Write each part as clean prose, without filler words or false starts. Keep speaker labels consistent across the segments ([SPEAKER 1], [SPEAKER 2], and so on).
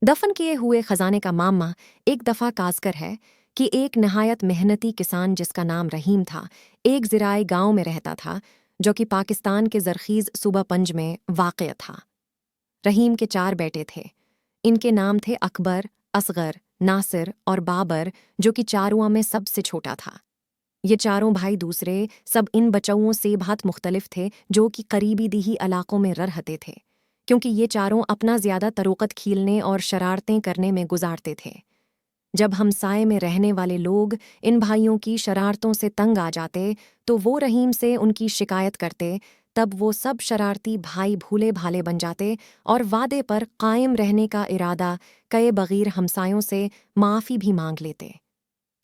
[SPEAKER 1] दफन किए हुए खजाने का मामला एक दफ़ा काजकर है कि एक नहायत मेहनती किसान जिसका नाम रहीम था, एक ज़राए गांव में रहता था जो कि पाकिस्तान के ज़रख़ीज़ सूबा पंज में वाक़ था। रहीम के 4 बेटे थे। इनके नाम थे अकबर, असगर, नासिर और बाबर, जो कि चारों में सबसे छोटा था। ये चारों भाई दूसरे सब इन बचौओं से बहुत मुख्तलिफ थे जो कि करीबी दीही इलाकों में रहते थे, क्योंकि ये चारों अपना ज़्यादा तरोकत खीलने और शरारतें करने में गुजारते थे। जब हमसाए में रहने वाले लोग इन भाइयों की शरारतों से तंग आ जाते तो वो रहीम से उनकी शिकायत करते। तब वो सब शरारती भाई भूले भाले बन जाते और वादे पर कायम रहने का इरादा कए बगैर हमसायों से माफ़ी भी मांग लेते।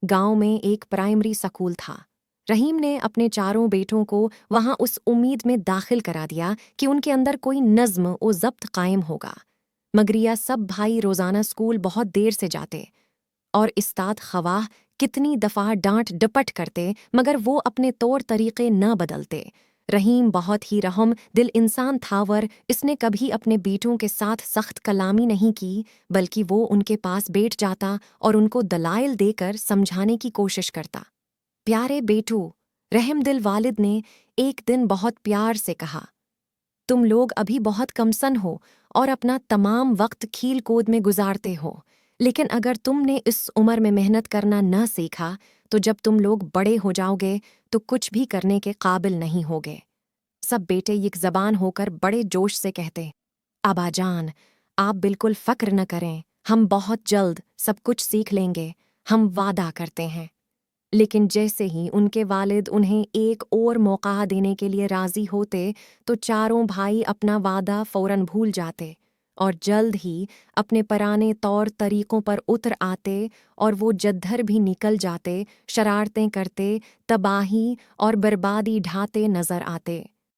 [SPEAKER 1] गांव में एक प्राइमरी स्कूल था। रहीम ने अपने चारों बेटों को वहां उस उम्मीद में दाखिल करा दिया कि उनके अंदर कोई नज़्म व ज़ब्त कायम होगा। मगरिया सब भाई रोज़ाना स्कूल बहुत देर से जाते और इस्ताद ख़वाह कितनी दफ़ा डांट डपट करते, मगर वो अपने तौर तरीक़े न बदलते। रहीम बहुत ही रहम दिल इंसान था, वर इसने कभी अपने बेटों के साथ सख्त कलामी नहीं की, बल्कि वो उनके पास बैठ जाता और उनको दलाइल देकर समझाने की कोशिश करता। प्यारे बेटू, रहम दिल वालिद ने एक दिन बहुत प्यार से कहा, तुम लोग अभी बहुत कमसन हो और अपना तमाम वक्त खेल कूद में गुजारते हो, लेकिन अगर तुमने इस उम्र में मेहनत करना न सीखा तो जब तुम लोग बड़े हो जाओगे तो कुछ भी करने के काबिल नहीं होगे। सब बेटे एक ज़बान होकर बड़े जोश से कहते, अबाजान, आप बिल्कुल फ़क्र न करें, हम बहुत जल्द सब कुछ सीख लेंगे, हम वादा करते हैं। लेकिन जैसे ही उनके वालिद उन्हें एक और मौका देने के लिए राज़ी होते तो चारों भाई अपना वादा फ़ौरन भूल जाते और जल्द ही अपने पुराने तौर तरीक़ों पर उतर आते और वो जद्दर भी निकल जाते, शरारतें करते, तबाही और बर्बादी ढाते नज़र आते।